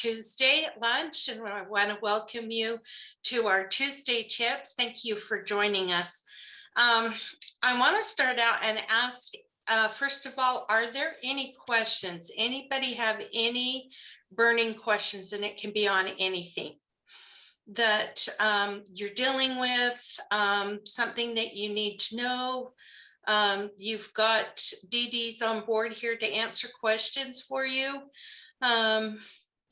Tuesday at lunch, and I want to welcome you to our Tuesday tips. Thank you for joining us. I want to start out and ask, first of all, are there any questions? Anybody have any burning questions? And it can be on anything that you're dealing with, something that you need to know. You've got Dee Dee's on board here to answer questions for you.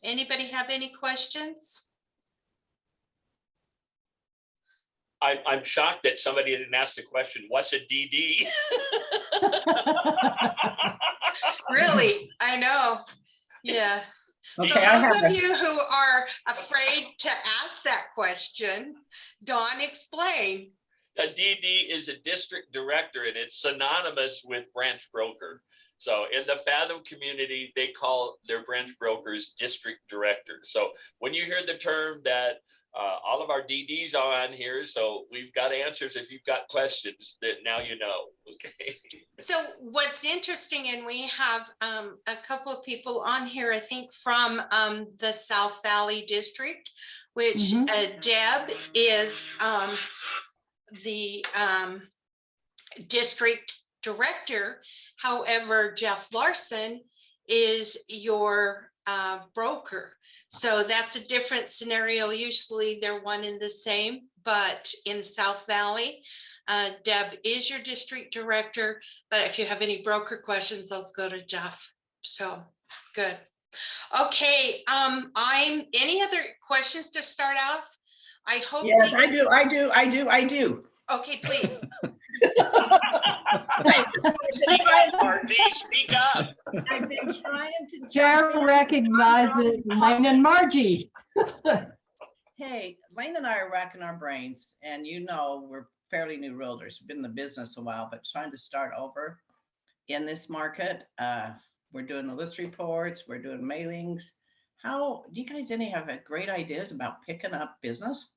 Anybody have any questions? I'm shocked that somebody didn't ask the question, what's a DD? Really? I know. Yeah. Okay, So those of you who are afraid to ask that question, Dawn, explain. A DD is a district director, and it's synonymous with branch broker. So in the Fathom community, they call their branch brokers district directors. So when you hear the term that all of our DDs are on here, so we've got answers if you've got questions that now you know. Okay. So what's interesting, and we have a couple of people on here, I think from the South Valley district, which Deb is the district director. However, Jeff Larson is your broker. So that's a different scenario. Usually they're one and the same, but in the South Valley, Deb is your district director. But if you have any broker questions, those go to Jeff. So good. Okay. Any other questions to start off? I hope. Yes, I do. Okay, please. Speak up, Margie, speak up. I've been trying to. Jeff recognizes Lane and Margie. Hey, Lane and I are racking our brains, and you know we're fairly new realtors. We've been in the business a while, but trying to start over in this market. We're doing the list reports, we're doing mailings. How do you guys have great ideas about picking up business?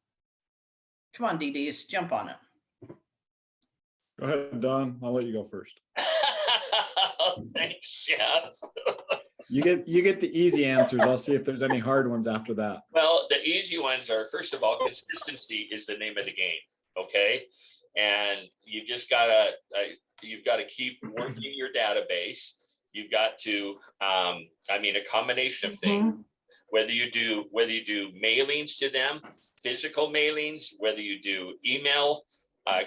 Come on, DDs, jump on it. Go ahead, Don. I'll let you go first. Thanks, Jeff. You get the easy answers. I'll see if there's any hard ones after that. Well, the easy ones are, first of all, consistency is the name of the game. Okay, and you just gotta you've got to keep working your database. You've got to a combination of things. Whether you do mailings to them, physical mailings, whether you do email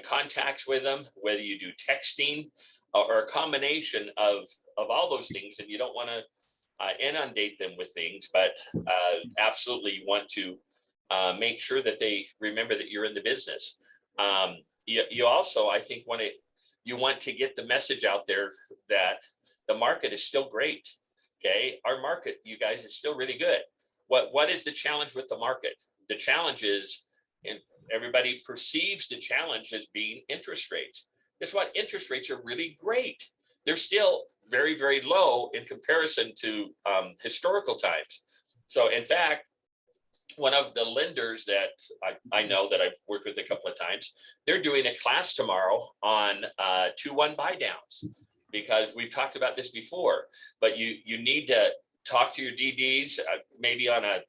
contacts with them, whether you do texting, or a combination of all those things. And you don't want to inundate them with things, but absolutely you want to make sure that they remember that you're in the business. You also, I think, you want to get the message out there that the market is still great. Okay, our market, you guys, is still really good. What is the challenge with the market? The challenge is, and everybody perceives the challenge as being interest rates. Guess what? Interest rates are really great. They're still very, very low in comparison to historical times. So in fact, one of the lenders that I know that I've worked with a couple of times, they're doing a class tomorrow on 2-1 buy downs, because we've talked about this before, but you need to talk to your DDs, maybe on a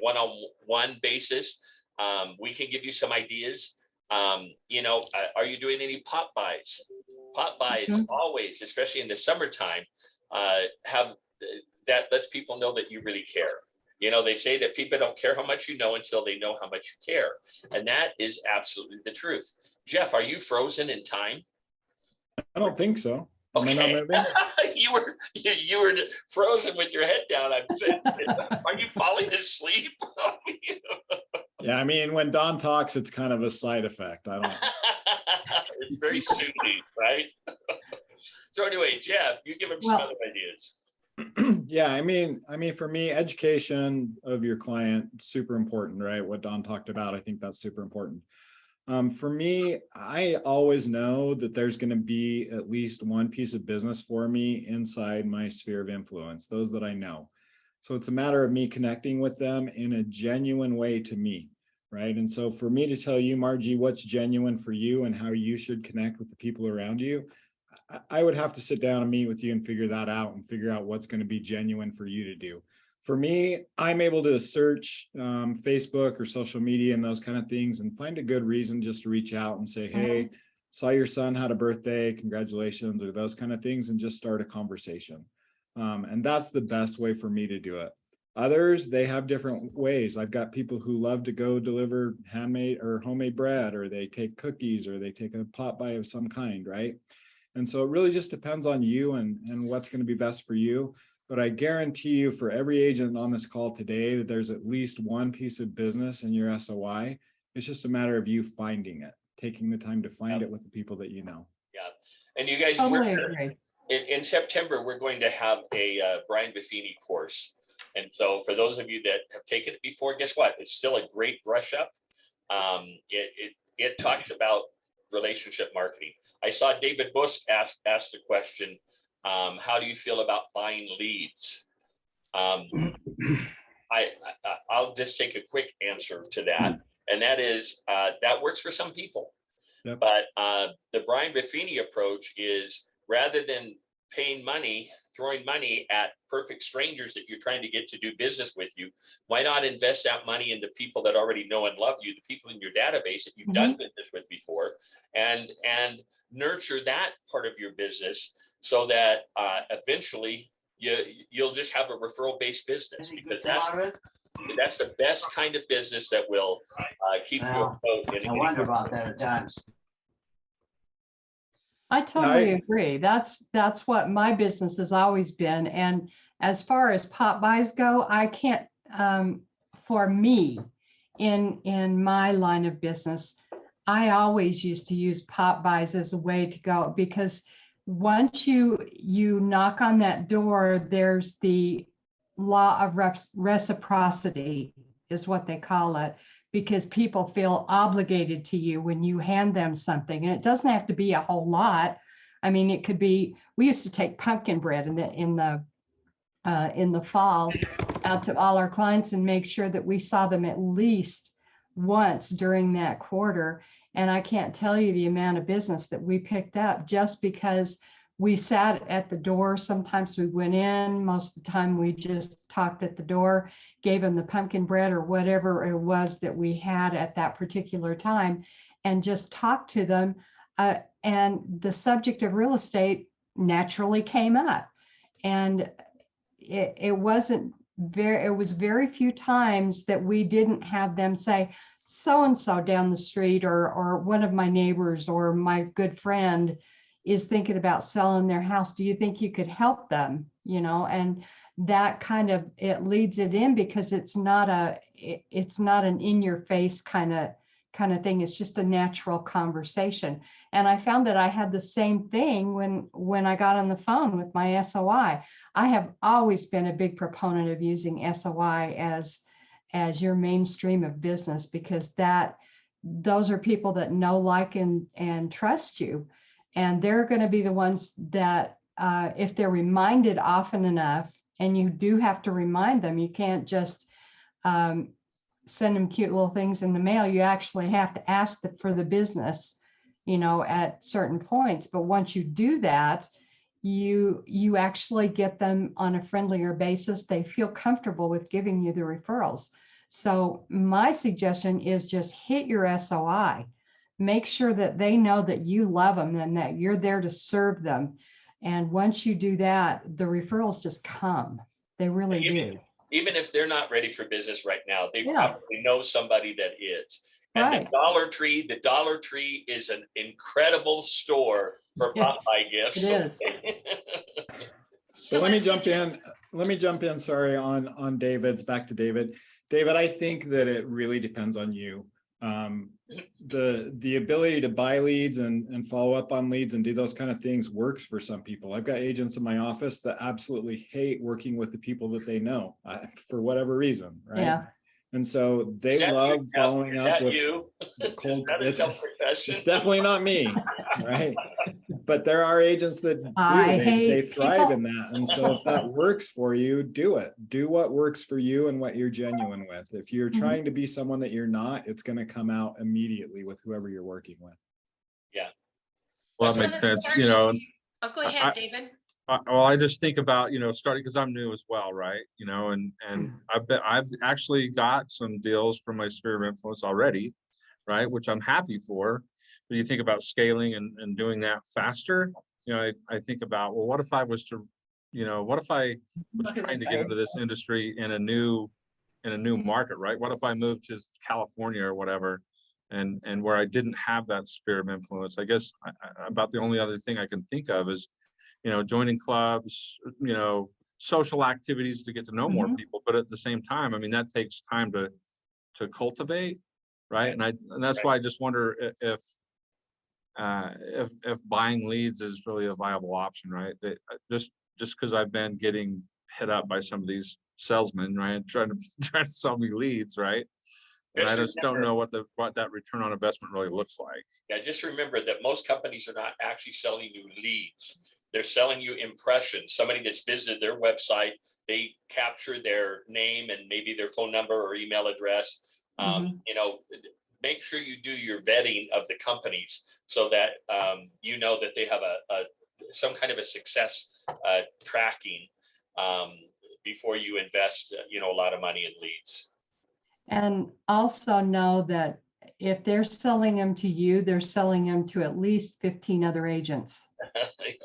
one-on-one basis. We can give you some ideas. Are you doing any pop buys? Pop buys always, especially in the summertime, that lets people know that you really care. They say that people don't care how much you know until they know how much you care. And that is absolutely the truth. Jeff, are you frozen in time? I don't think so. Okay. You were frozen with your head down. I'm saying, are you falling asleep? Yeah, when Don talks, it's kind of a side effect. I don't. It's very soothing, right? So anyway, Jeff, you give him some other ideas. Yeah, for me, education of your client, super important, right? What Don talked about, I think that's super important. For me, I always know that there's going to be at least one piece of business for me inside my sphere of influence, those that I know. So it's a matter of me connecting with them in a genuine way to me, right? And so for me to tell you, Margie, what's genuine for you and how you should connect with the people around you, I would have to sit down and meet with you and figure that out and figure out what's going to be genuine for you to do. For me, I'm able to search Facebook or social media and those kind of things and find a good reason just to reach out and say, hey, saw your son had a birthday, congratulations, or those kind of things, and just start a conversation. And that's the best way for me to do it. Others, they have different ways. I've got people who love to go deliver handmade or homemade bread, or they take cookies, or they take a pot pie of some kind, right? And so it really just depends on you and what's going to be best for you. But I guarantee you, for every agent on this call today, that there's at least one piece of business in your SOI. It's just a matter of you finding it, taking the time to find it with the people that you know. Yeah. And you guys, Totally agree. in September, we're going to have a Brian Buffini course. And so for those of you that have taken it before, guess what? It's still a great brush up. It talks about relationship marketing. I saw David Busk asked the question, how do you feel about buying leads? I'll just take a quick answer to that. And that is, that works for some people. Yep. But the Brian Buffini approach is, rather than paying money, throwing money at perfect strangers that you're trying to get to do business with you, why not invest that money in the people that already know and love you, the people in your database that you've done business with before, and nurture that part of your business so that eventually you'll just have a referral-based business, because that's the best kind of business that will keep you afloat. I wonder about that at times. I totally agree. That's what my business has always been. And as far as pop buys go, I can't, for me, in my line of business, I always used to use pop buys as a way to go, because once you knock on that door, there's the law of reciprocity is what they call it, because people feel obligated to you when you hand them something. And it doesn't have to be a whole lot. I mean, it could be, we used to take pumpkin bread in the fall out to all our clients and make sure that we saw them at least once during that quarter. And I can't tell you the amount of business that we picked up just because we sat at the door. Sometimes we went in, most of the time we just talked at the door, gave them the pumpkin bread or whatever it was that we had at that particular time, and just talked to them. And the subject of real estate naturally came up. And it was very few times that we didn't have them say, so-and-so down the street or one of my neighbors or my good friend is thinking about selling their house. Do you think you could help them? You know, and that kind of, it leads it in, because it's not an in-your-face kind of thing. It's just a natural conversation. And I found that I had the same thing when I got on the phone with my SOI. I have always been a big proponent of using SOI as your mainstream of business, because those are people that know, like, and trust you. And they're going to be the ones that, if they're reminded often enough, and you do have to remind them, you can't just send them cute little things in the mail. You actually have to ask for the business, you know, at certain points. But once you do that, you actually get them on a friendlier basis. They feel comfortable with giving you the referrals. So my suggestion is just hit your SOI. Make sure that they know that you love them and that you're there to serve them. And once you do that, the referrals just come. They really do. Even if they're not ready for business right now, they probably know somebody that is. And Right. the Dollar Tree is an incredible store for Popeye gifts. It is. But let me jump in, sorry, on David's, back to David. David, I think that it really depends on you. The ability to buy leads and follow up on leads and do those kind of things works for some people. I've got agents in my office that absolutely hate working with the people that they know for whatever reason, right? Yeah. And so they love following up with the cold. It's definitely not me, right? But there are agents that do. They thrive in that. And so if that works for you, do it. Do what works for you and what you're genuine with. If you're trying to be someone that you're not, it's going to come out immediately with whoever you're working with. Yeah. Well, that makes sense. You know, go ahead, David. Well, I just think about, starting because I'm new as well, right? And I've actually got some deals from my sphere of influence already, right? Which I'm happy for. But you think about scaling and doing that faster, I think about, well, what if I was to, what if I was Look at trying this to get into face. this industry in a new market, right? What if I moved to California or whatever, and where I didn't have that sphere of influence? I guess about the only other thing I can think of is, joining clubs, social activities to get to know more Mhm. people. But at the same time, I mean, that takes time to cultivate, right? And that's why I just wonder if buying leads is really a viable option, right? That just because I've been getting hit up by some of these salesmen, right, trying to trying to sell me leads, right? And I just don't know what that return on investment really looks like. Yeah, just remember that most companies are not actually selling you leads. They're selling you impressions. Somebody that's visited their website, they capture their name and maybe their phone number or email address. Mhm. Make sure you do your vetting of the companies so that that they have some kind of a success tracking before you invest a lot of money in leads. And also know that if they're selling them to you, they're selling them to at least 15 other agents.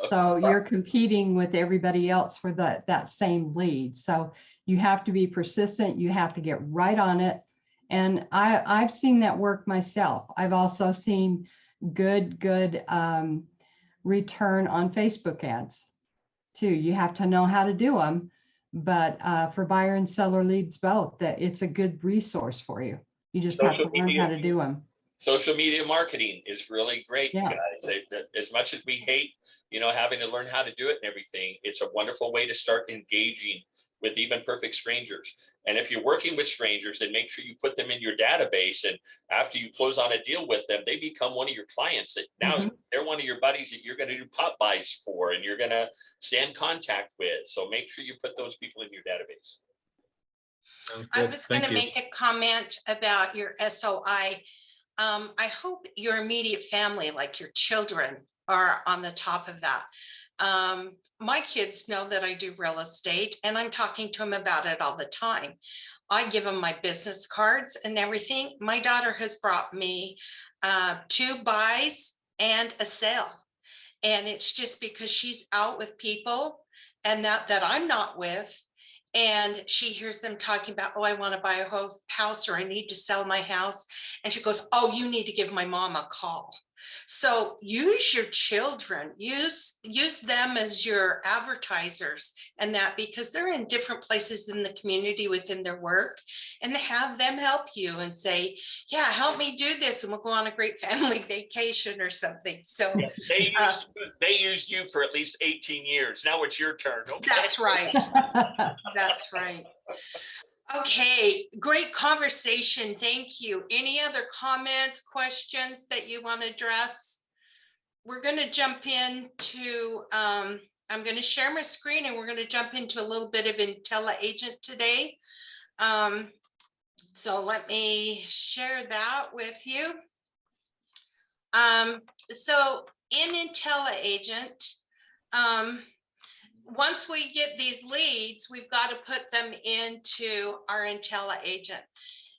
So you're competing with everybody else for that same lead. So you have to be persistent. You have to get right on it. And I've seen that work myself. I've also seen good return on Facebook ads too. You have to know how to do them. But for buyer and seller leads both, that it's a good resource for you. You just have to learn how to do them. Social media marketing is really great, Yeah. guys. As much as we hate, having to learn how to do it and everything, it's a wonderful way to start engaging with even perfect strangers. And if you're working with strangers, then make sure you put them in your database. And after you close on a deal with them, they become one of your clients. That now they're one of your buddies that you're going to do pop buys for, and you're going to stay in contact with. So make sure you put those people in your database. I was going to make a comment about your SOI. I hope your immediate family, like your children, are on the top of that. My kids know that I do real estate, and I'm talking to them about it all the time. I give them my business cards and everything. My daughter has brought me 2 buys and a sale. And it's just because she's out with people and that I'm not with. And she hears them talking about, oh, I want to buy a house, or I need to sell my house. And she goes, oh, you need to give my mom a call. So use your children, use them as your advertisers, and that because they're in different places in the community within their work, and have them help you and say, yeah, help me do this, and we'll go on a great family vacation or something. So they used you for at least 18 years. Now it's your turn. Okay? That's right. That's right. Okay, great conversation. Thank you. Any other comments, questions that you want to address? We're going to jump into, I'm going to share my screen, and we're going to jump into a little bit of IntelliAgent today. So let me share that with you. So in IntelliAgent, once we get these leads, we've got to put them into our IntelliAgent.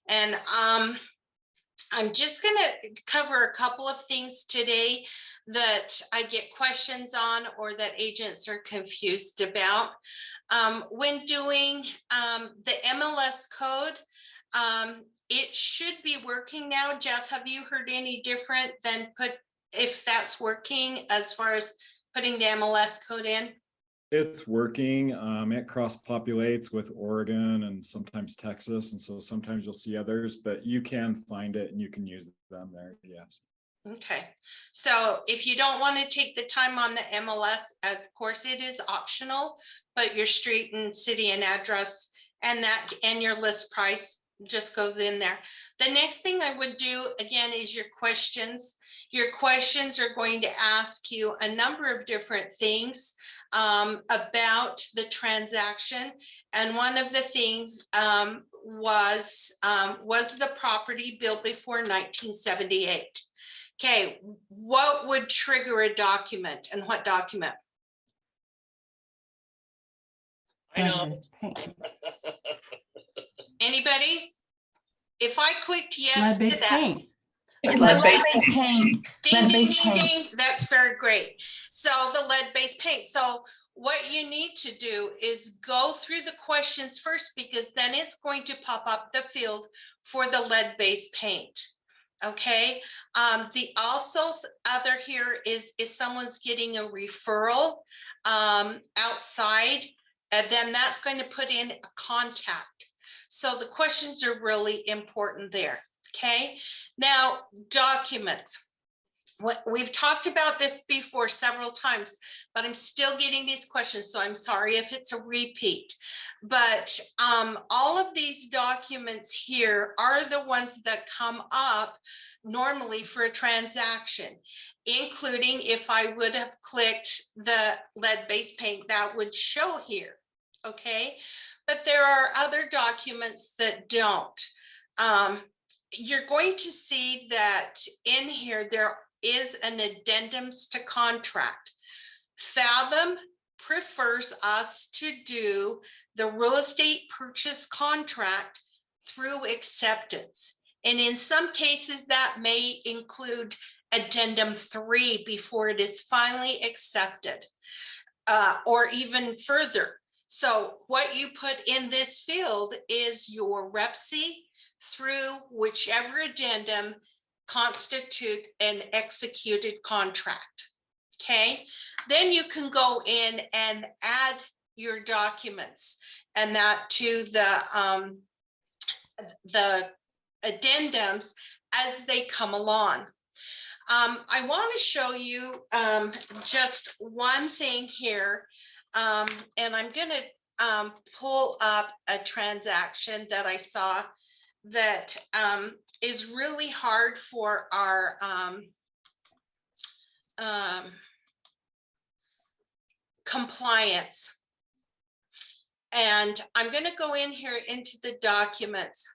And I'm just going to cover a couple of things today that I get questions on, or that agents are confused about. When doing the MLS code, it should be working now. Jeff, have you heard any different than if that's working as far as putting the MLS code in? It's working. It cross-populates with Oregon and sometimes Texas, and so sometimes you'll see others, but you can find it and you can use them there. Yes. Okay, so if you don't want to take the time on the MLS, of course it is optional, but your street and city and address and your list price just goes in there. The next thing I would do again is your questions. Your questions are going to ask you a number of different things about the transaction. And one of the things was the property built before 1978? Okay, what would trigger a document, and what document? I know. Lead-based paint. Anybody? If I clicked yes to Lead-based that, paint. It's Lead-based lead-based paint. ding, ding, Lead-based ding, paint. ding, that's very great. So the lead-based paint. So what you need to do is go through the questions first, because then it's going to pop up the field for the lead-based paint. Okay. The other here is if someone's getting a referral outside, and then that's going to put in a contact. So the questions are really important there. Okay. Now, documents. We've talked about this before several times, but I'm still getting these questions, so I'm sorry if it's a repeat. But all of these documents here are the ones that come up normally for a transaction, including if I would have clicked the lead-based paint, that would show here. Okay, but there are other documents that don't. You're going to see that in here, there is an addendums to contract. Fathom prefers us to do the real estate purchase contract through acceptance. And in some cases that may include addendum 3 before it is finally accepted, or even further. So what you put in this field is your REPC through whichever addendum constitute an executed contract. Okay, then you can go in and add your documents and that to the addendums as they come along. I want to show you just one thing here, and I'm going to pull up a transaction that I saw that is really hard for our compliance. And I'm going to go in here into the documents.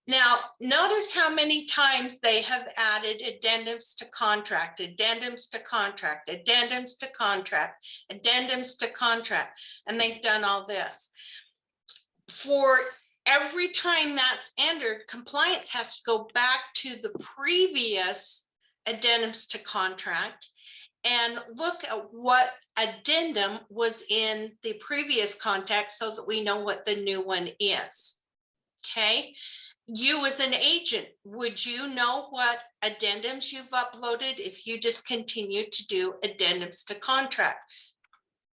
Now, notice how many times they have added addendums to contract, addendums to contract, addendums to contract, addendums to contract, and they've done all this. For every time that's entered, compliance has to go back to the previous addendums to contract and look at what addendum was in the previous contract so that we know what the new one is. Okay. You as an agent, would you know what addendums you've uploaded if you just continue to do addendums to contract?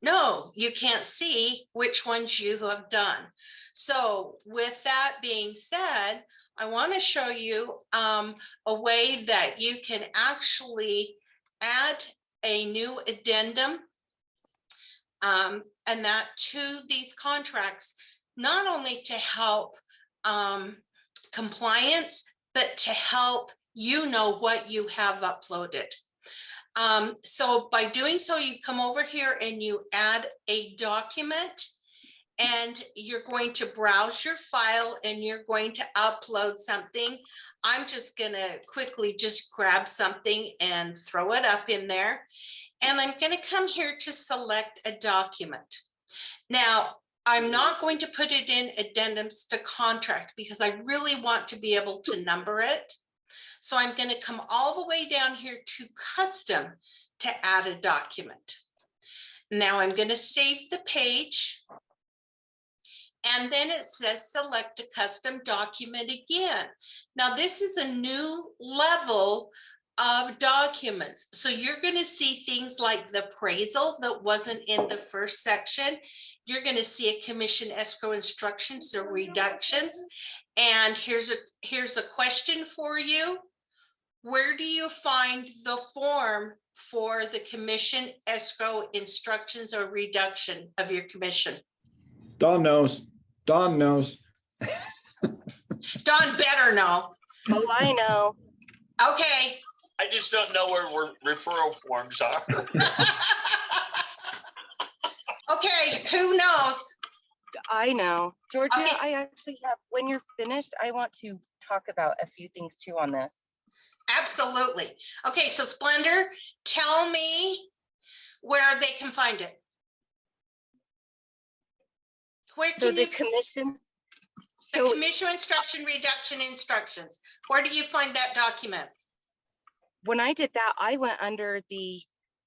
No, you can't see which ones you have done. So with that being said, I want to show you a way that you can actually add a new addendum and that to these contracts, not only to help compliance, but to help you know what you have uploaded. So by doing so, you come over here and you add a document and you're going to browse your file and you're going to upload something. I'm just going to quickly just grab something and throw it up in there. And I'm going to come here to select a document. Now, I'm not going to put it in addendums to contract because I really want to be able to number it. So I'm going to come all the way down here to custom to add a document. Now I'm going to save the page. And then it says select a custom document again. Now this is a new level of documents. So you're going to see things like the appraisal that wasn't in the first section. You're going to see a commission escrow instructions or reductions. And here's a question for you. Where do you find the form for the commission escrow instructions or reduction of your commission? Don knows. Don knows. Don better know. Oh, I know. Okay. I just don't know where referral forms are. Okay, who knows? I know. Georgia, Okay. I actually have, when you're finished, I want to talk about a few things too on this. Absolutely. Okay, so Splendor, tell me where they can find it. Where So can the you, commissions, the so commission instruction reduction instructions, where do you find that document? when I did that, I went under the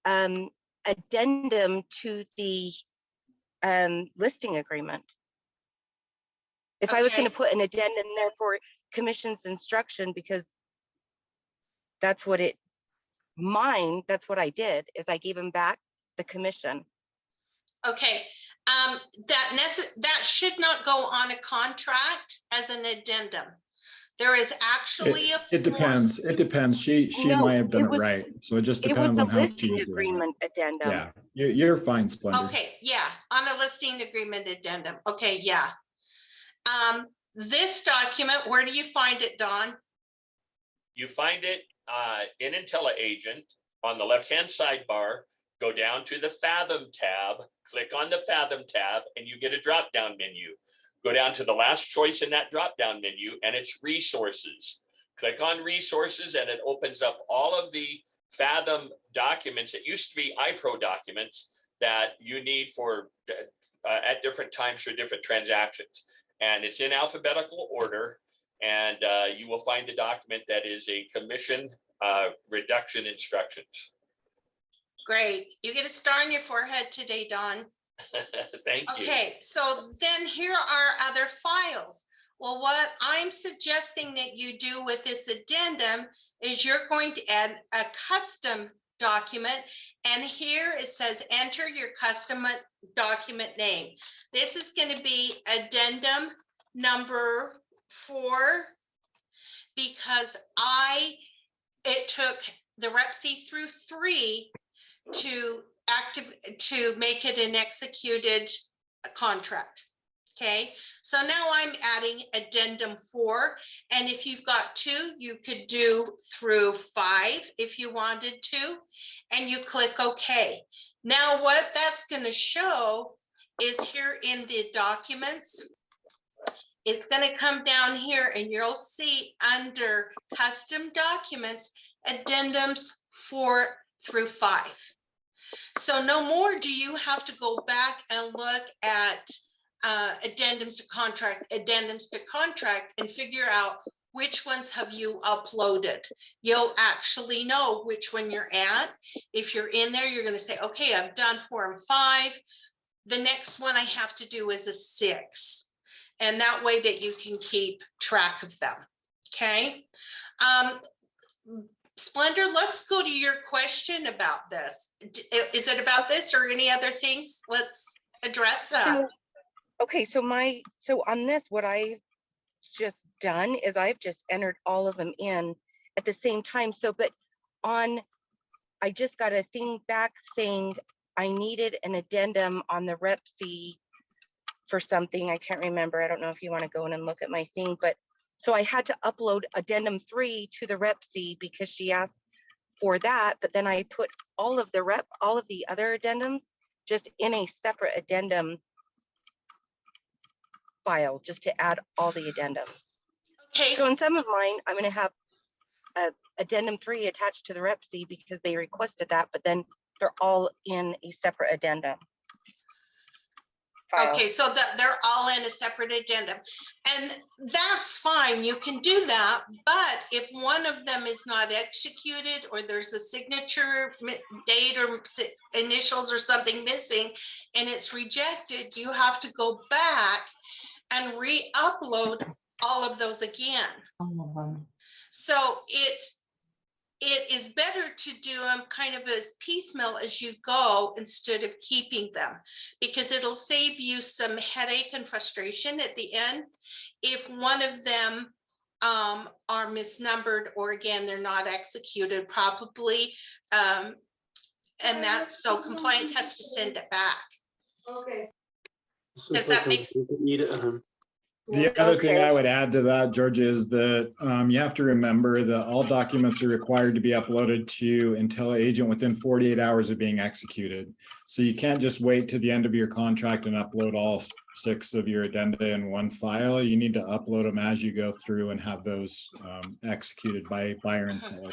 addendum to the listing agreement. If I was going to Okay. put an addendum there for commission's instruction, because that's what that's what I did, is I gave him back the commission. Okay, that should not go on a contract as an addendum. There is actually a It form. depends. It depends. She No, might have done it it was- right. So it just It was depends a on how listing she's doing it. agreement addendum. Yeah, you're fine, Splendor. Okay, yeah, on a listing agreement addendum. Okay, yeah. This document, where do you find it, Don? You find it in IntelliAgent on the left-hand sidebar. Go down to the Fathom tab, click on the Fathom tab, and you get a drop-down menu. Go down to the last choice in that drop-down menu, and it's Resources. Click on Resources, and it opens up all of the Fathom documents. It used to be iPro documents that you need for at different times for different transactions. And it's in alphabetical order. And you will find the document that is a commission reduction instructions. Great, you get a star on your forehead today, Don. Thank you. Okay, so then here are other files. Well, what I'm suggesting that you do with this addendum is you're going to add a custom document. And here it says, enter your custom document name. This is going to be addendum number 4, because it took the Rep C through 3 to make it an executed contract. Okay, so now I'm adding addendum 4, and if you've got 2, you could do through 5 if you wanted to, and you click OK. Now what that's going to show is here in the documents, it's going to come down here and you'll see under custom documents, addendums 4 through 5. So no more do you have to go back and look at addendums to contract, and figure out which ones have you uploaded. You'll actually know which one you're at. If you're in there, you're going to say, okay, I've done Form 5. The next one I have to do is a 6. And that way that you can keep track of them. Okay. Splendor, let's go to your question about this. Is it about this or any other things? Let's address that. So, okay, so on this, what I've just done is I've just entered all of them in at the same time. So, but I just got a thing back saying I needed an addendum on the Rep C for something. I can't remember. I don't know if you want to go in and look at my thing, but so I had to upload addendum 3 to the Rep C because she asked for that. But then I put all of the other addendums just in a separate addendum file, just to add all the addendums. Okay. So in some of mine, I'm going to have addendum 3 attached to the Rep C because they requested that, but then they're all in a separate addendum file. Okay, so that they're all in a separate addendum, and that's fine. You can do that, but if one of them is not executed or there's a signature date or initials or something missing and it's rejected, you have to go back and re-upload all of those again. So it is better to do them kind of as piecemeal as you go instead of keeping them, because it'll save you some headache and frustration at the end if one of them are misnumbered, or again, they're not executed properly. And that's so compliance has to send it back. Okay. Does that make sense? The other thing I would add to that, George, is that you have to remember that all documents are required to be uploaded to IntelliAgent within 48 hours of being executed. So you can't just wait to the end of your contract and upload all 6 of your addenda in one file. You need to upload them as you go through and have those executed by buyer and seller.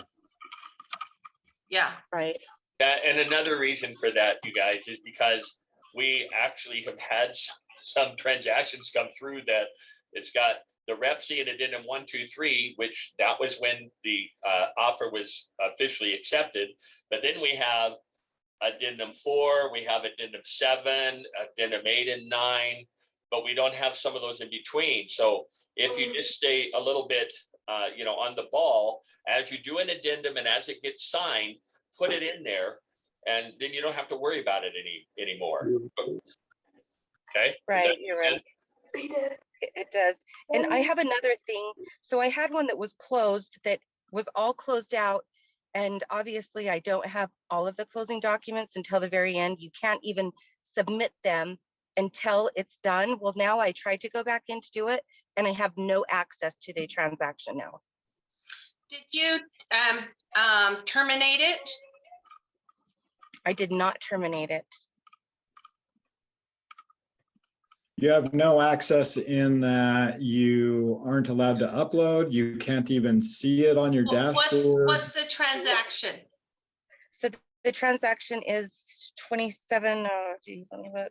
Yeah. Right. And another reason for that, you guys, is because we actually have had some transactions come through that it's got the rep C and addendum 1, 2, 3, which that was when the offer was officially accepted. But then we have addendum 4, we have addendum 7, addendum 8 and 9, but we don't have some of those in between. So if you just stay a little bit, on the ball, as you do an addendum and as it gets signed, put it in there, and then you don't have to worry about it anymore. Okay. Right, you're right. It does. And I have another thing. So I had one that was closed, that was all closed out. And obviously I don't have all of the closing documents until the very end. You can't even submit them until it's done. Well, now I tried to go back in to do it, and I have no access to the transaction now. Did you terminate it? I did not terminate it. You have no access in that you aren't allowed to upload. You can't even see it on your dashboard. What's the transaction? So the transaction is 27. Geez, let me look.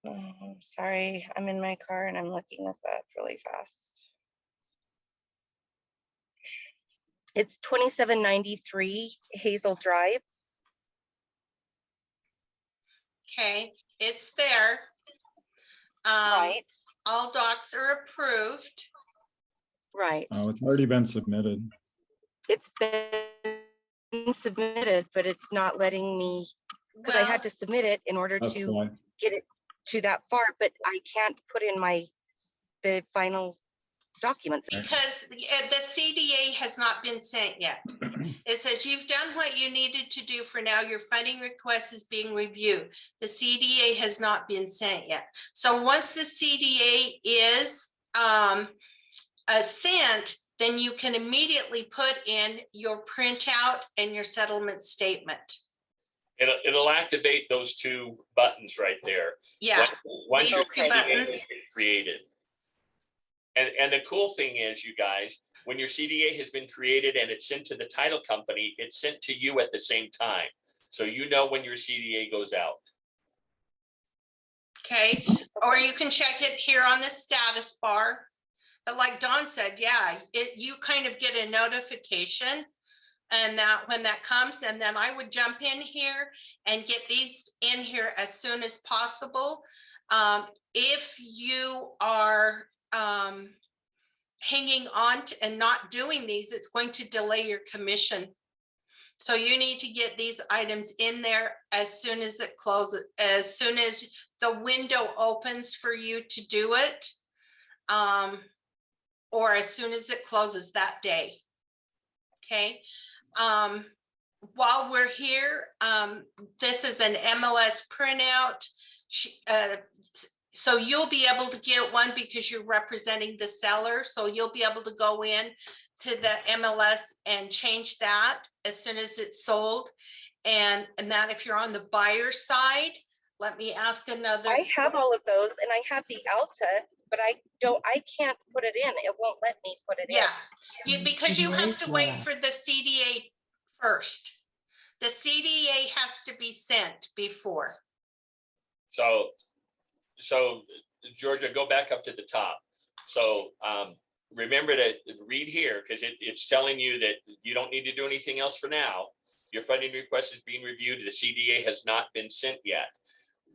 Oh, sorry, I'm in my car and I'm looking this up really fast. It's 2793 Hazel Drive. Okay, it's there. Right. All docs are approved. Right. Oh, it's already been submitted. It's been submitted, but it's not letting me, because I had to submit it in order That's to why. get it to that far, but I can't put in the final documents. Because the CDA has not been sent yet. It says you've done what you needed to do for now. Your funding request is being reviewed. The CDA has not been sent yet. So once the CDA is sent, then you can immediately put in your printout and your settlement statement. It'll activate those 2 buttons right there. Yeah. Once your Okay. CDA is created. And the cool thing is, you guys, when your CDA has been created and it's sent to the title company, it's sent to you at the same time. So you know when your CDA goes out. Okay, or you can check it here on the status bar. But like Dawn said, yeah, you kind of get a notification, and that when that comes, and then I would jump in here and get these in here as soon as possible. If you are hanging on to and not doing these, it's going to delay your commission. So you need to get these items in there as soon as it closes, as soon as the window opens for you to do it, or as soon as it closes that day. Okay. While we're here, this is an MLS printout. So you'll be able to get one because you're representing the seller. So you'll be able to go in to the MLS and change that as soon as it's sold. And that if you're on the buyer side, let me ask another. I have all of those, and I have the Alta, but I can't put it in. It won't let me put it in. Because you have to wait for the CDA first. The CDA has to be sent before. So Georgia, go back up to the top. So remember to read here, because it's telling you that you don't need to do anything else for now. Your funding request is being reviewed. The CDA has not been sent yet.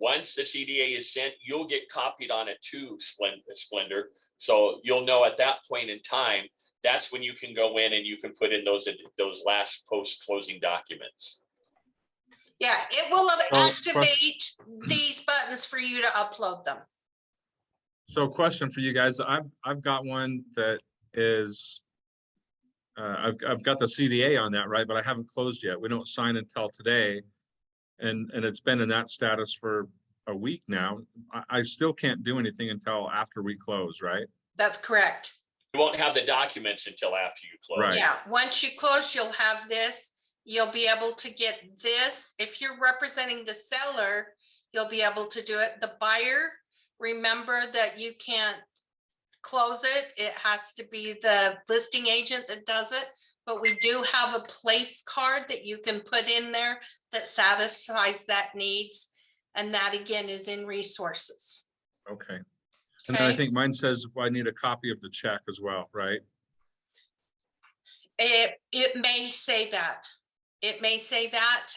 Once the CDA is sent, you'll get copied on it to Splendor. So you'll know at that point in time, that's when you can go in and you can put in those last post-closing documents. Yeah, it will activate these buttons for you to upload them. So question for you guys. I've got one that is, I've got the CDA on that, right? But I haven't closed yet. We don't sign until today. And it's been in that status for a week now. I still can't do anything until after we close, right? That's correct. You won't have the documents until after you close. Right. Yeah, once you close, you'll have this. You'll be able to get this. If you're representing the seller, you'll be able to do it. The buyer, remember that you can't close it. It has to be the listing agent that does it. but we do have a place card that you can put in there that satisfies that needs. And that again is in resources. Okay. And then I Okay, think mine says I need a copy of the check as well, right? it may say that. It may say that.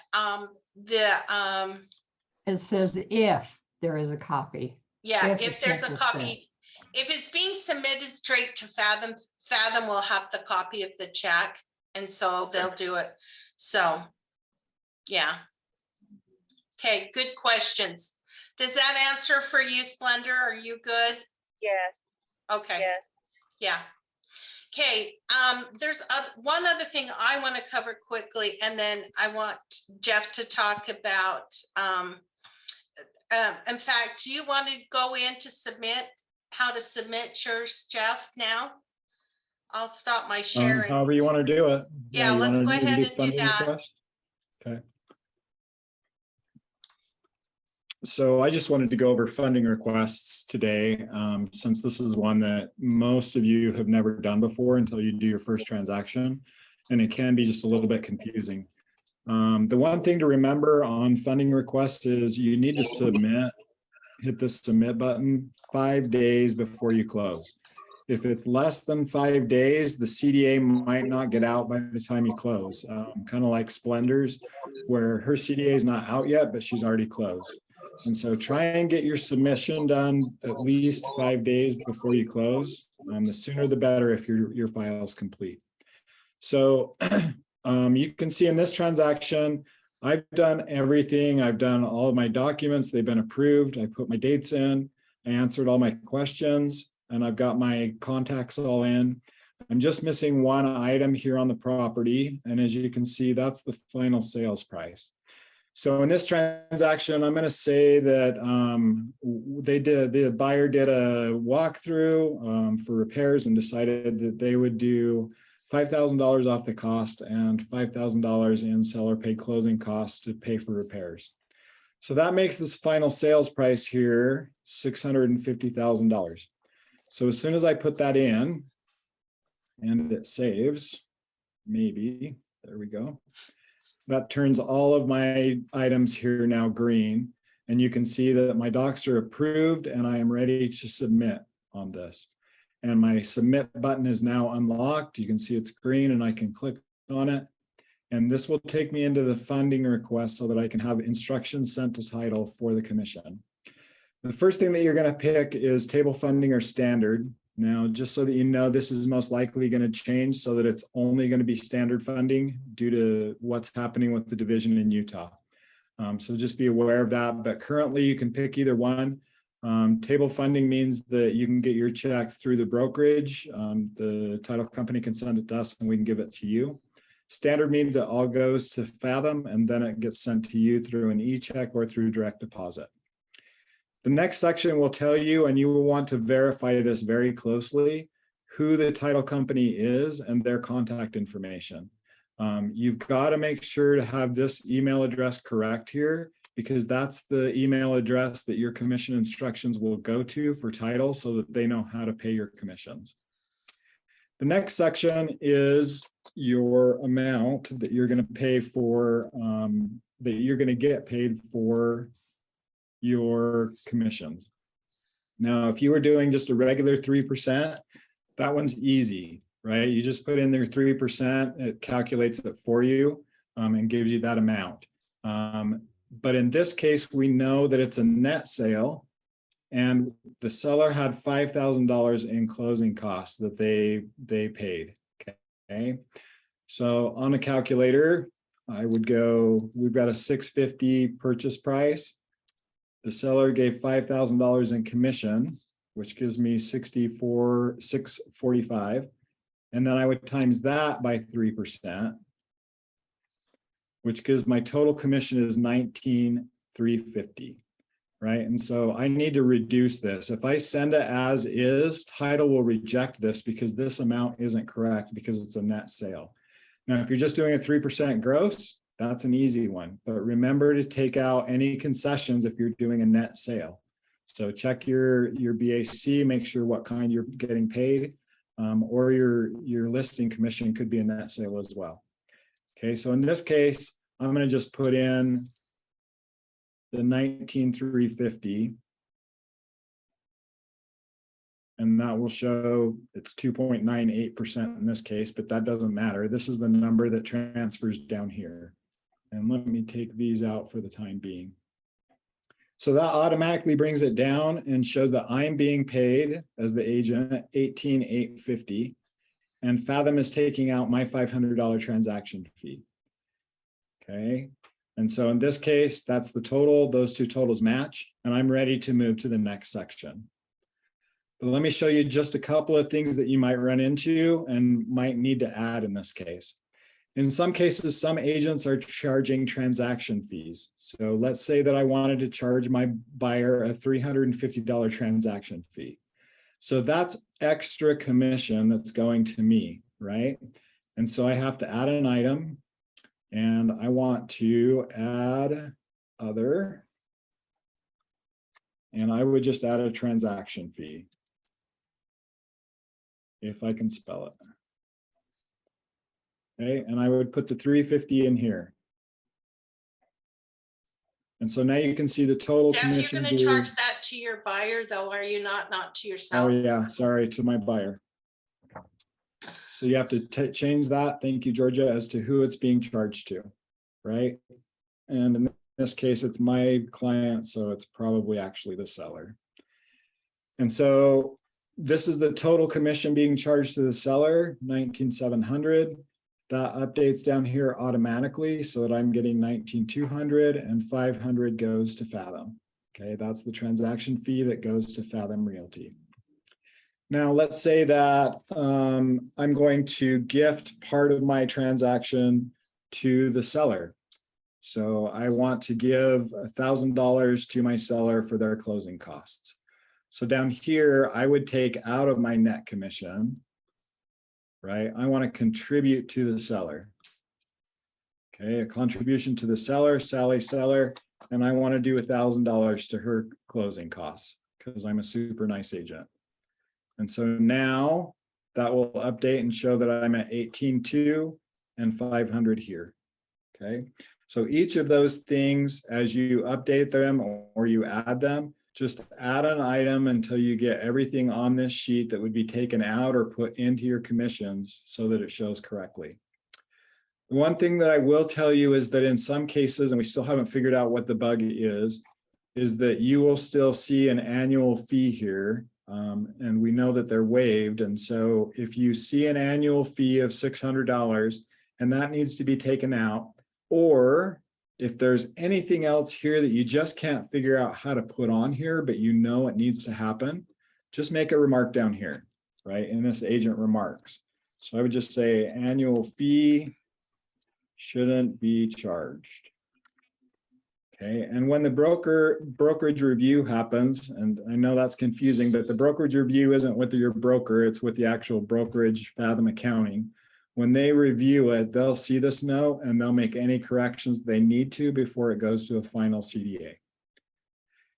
It says if there is a copy. Yeah, If if the there's check a was copy, if it's being submitted straight to Fathom, Fathom will have the copy of the check, and so Okay. they'll do it. So, yeah. Okay, good questions. Does that answer for you, Splendor? Are you good? Yes, Okay, yes. yeah. Okay, there's one other thing I want to cover quickly, and then I want Jeff to talk about, in fact, do you want to go in to submit, how to submit yours, Jeff, now? I'll stop my sharing. However you want to do it. Yeah, you let's wanna go ahead and do funding that. request? Okay. So I just wanted to go over funding requests today, since this is one that most of you have never done before until you do your first transaction, and it can be just a little bit confusing. The one thing to remember on funding requests is you need to submit, hit the submit button 5 days before you close. If it's less than 5 days, the CDA might not get out by the time you close, kind of like Splendor's, where her CDA is not out yet, but she's already closed. And so try and get your submission done at least 5 days before you close. The sooner the better if your file is complete. So you can see in this transaction, I've done everything. I've done all of my documents. They've been approved. I put my dates in. I answered all my questions, and I've got my contacts all in. I'm just missing one item here on the property. And as you can see, that's the final sales price. So in this transaction, I'm going to say that the buyer did a walkthrough for repairs and decided that they would do $5,000 off the cost and $5,000 in seller paid closing costs to pay for repairs. So that makes this final sales price here $650,000. So as soon as I put that in and it saves, maybe, there we go. That turns all of my items here now green. And you can see that my docs are approved and I am ready to submit on this. And my submit button is now unlocked. You can see it's green and I can click on it. And this will take me into the funding request so that I can have instructions sent to title for the commission. The first thing that you're going to pick is table funding or standard. Now, just so that you know, this is most likely going to change so that it's only going to be standard funding due to what's happening with the division in Utah. So just be aware of that. But currently, you can pick either one. Table funding means that you can get your check through the brokerage. The title company can send it to us and we can give it to you. Standard means it all goes to Fathom and then it gets sent to you through an e-check or through direct deposit. The next section will tell you, and you will want to verify this very closely, who the title company is and their contact information. You've got to make sure to have this email address correct here, because that's the email address that your commission instructions will go to for title so that they know how to pay your commissions. The next section is your amount that you're going to pay for, that you're going to get paid for your commissions. Now, if you were doing just a regular 3%, that one's easy, right? You just put in there 3%, it calculates it for you and gives you that amount. But in this case, we know that it's a net sale and the seller had $5,000 in closing costs that they paid, okay? So on a calculator, I would go, we've got a $650 purchase price. The seller gave $5,000 in commission, which gives me $645. And then I would times that by 3%, which gives my total commission is $19,350, right? And so I need to reduce this. If I send it as is, title will reject this because this amount isn't correct because it's a net sale. Now, if you're just doing a 3% gross, that's an easy one, but remember to take out any concessions if you're doing a net sale. So check your BAC, make sure what kind you're getting paid. or your listing commission could be a net sale as well. Okay, so in this case, I'm going to just put in the 19,350. And that will show it's 2.98% in this case, but that doesn't matter. This is the number that transfers down here. And let me take these out for the time being. So that automatically brings it down and shows that I'm being paid as the agent at 18,850. And Fathom is taking out my $500 transaction fee. Okay. And so in this case, that's the total. Those two totals match, and I'm ready to move to the next section. But let me show you just a couple of things that you might run into and might need to add in this case. In some cases, some agents are charging transaction fees. So let's say that I wanted to charge my buyer a $350 transaction fee. So that's extra commission that's going to me, right? And so I have to add an item, and I want to add other, and I would just add a transaction fee, if I can spell it. Okay, and I would put the 350 in here. And so now you can see the total Jeff, commission. you're going to charge that to your buyer, though, are you not to Oh yourself? yeah, sorry, to my buyer. So you have to change that, thank you, Georgia, as to who it's being charged to, right? And in this case, it's my client, so it's probably actually the seller. And so this is the total commission being charged to the seller, 19,700. That updates down here automatically so that I'm getting 19,200, and 500 goes to Fathom. Okay, that's the transaction fee that goes to Fathom Realty. Now, let's say that I'm going to gift part of my transaction to the seller. So I want to give $1,000 to my seller for their closing costs. So down here, I would take out of my net commission, right? I want to contribute to the seller. Okay, a contribution to the seller, Sally seller, and I want to do $1,000 to her closing costs because I'm a super nice agent. And so now that will update and show that I'm at 18,200 and 500 here. Okay, so each of those things, as you update them or you add them, just add an item until you get everything on this sheet that would be taken out or put into your commissions so that it shows correctly. The one thing that I will tell you is that in some cases, and we still haven't figured out what the bug is that you will still see an annual fee here. And we know that they're waived. And so if you see an annual fee of $600 and that needs to be taken out, or if there's anything else here that you just can't figure out how to put on here, but you know it needs to happen, just make a remark down here, right? In this agent remarks. So I would just say annual fee shouldn't be charged. Okay, and when the brokerage review happens, and I know that's confusing, but the brokerage review isn't with your broker, it's with the actual brokerage, Fathom Accounting. When they review it, they'll see this note and they'll make any corrections they need to before it goes to a final CDA.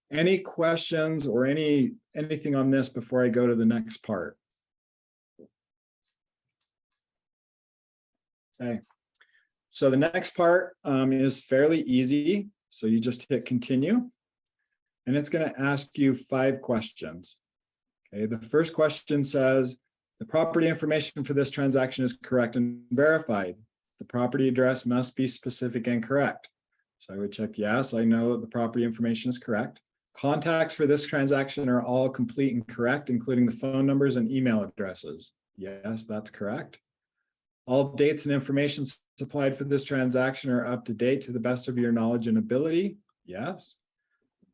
Any questions or anything on this before I go to the next part? Okay, so the next part is fairly easy. So you just hit continue, and it's going to ask you 5 questions. Okay, the first question says, the property information for this transaction is correct and verified. The property address must be specific and correct. So I would check yes, I know that the property information is correct. Contacts for this transaction are all complete and correct, including the phone numbers and email addresses. Yes, that's correct. All dates and information supplied for this transaction are up to date to the best of your knowledge and ability. Yes.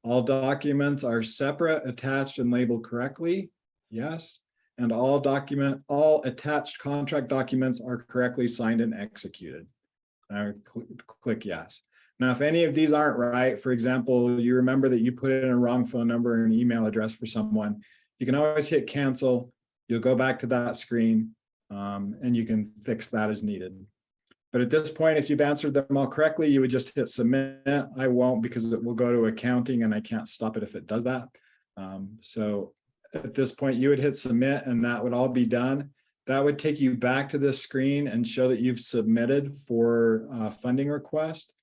All documents are separate, attached, and labeled correctly. Yes. And all attached contract documents are correctly signed and executed. I click yes. Now, if any of these aren't right, for example, you remember that you put in a wrong phone number and email address for someone, you can always hit cancel. You'll go back to that screen and you can fix that as needed. But at this point, if you've answered them all correctly, you would just hit submit. I won't, because it will go to accounting and I can't stop it if it does that. So at this point, you would hit submit and that would all be done. that would take you back to this screen and show that you've submitted for a funding request.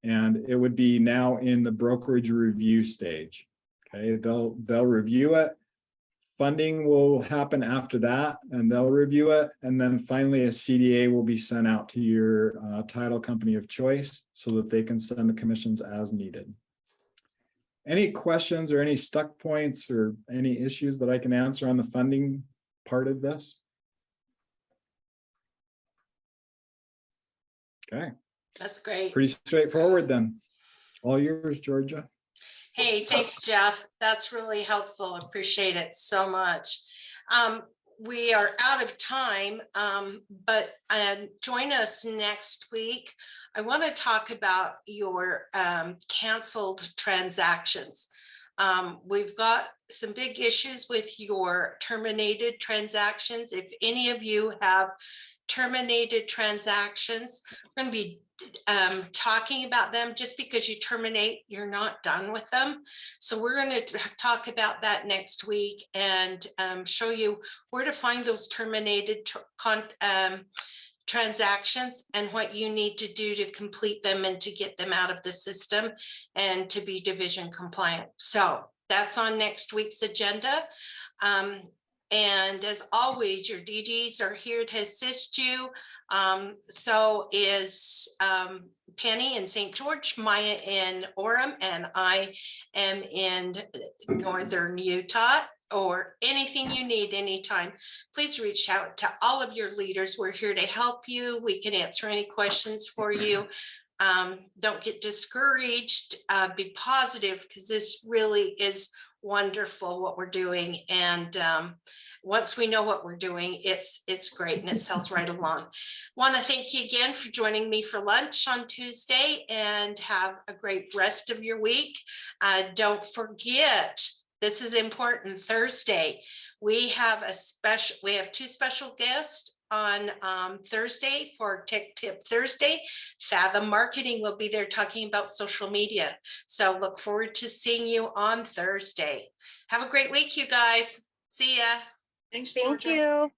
And it would be now in the brokerage review stage. Okay, they'll review it. Funding will happen after that, and they'll review it. And then finally, a CDA will be sent out to your title company of choice so that they can send the commissions as needed. Any questions or any stuck points or any issues that I can answer on the funding part of this? Okay. That's great. Pretty straightforward then. All yours, Georgia. Hey, thanks, Jeff. That's really helpful. Appreciate it so much. We are out of time, but join us next week. I want to talk about your canceled transactions. We've got some big issues with your terminated transactions. If any of you have terminated transactions, we're going to be talking about them. Just because you terminate, you're not done with them. So we're going to talk about that next week and show you where to find those terminated transactions and what you need to do to complete them and to get them out of the system and to be division compliant. So that's on next week's agenda. And as always, your DDs are here to assist you. So is Penny in St. George, Maya in Orem, and I am in Northern Utah. Or anything you need anytime, please reach out to all of your leaders. We're here to help you. We can answer any questions for you. Don't get discouraged. Be positive, because this really is wonderful what we're doing. And once we know what we're doing, it's great and it sells right along. Want to thank you again for joining me for lunch on Tuesday, and have a great rest of your week. Don't forget, this is important. Thursday, we have two special guests on Thursday for Tech Tip Thursday. Fathom Marketing will be there talking about social media. So look forward to seeing you on Thursday. Have a great week, you guys. See ya. Thanks, Thank Georgia. you.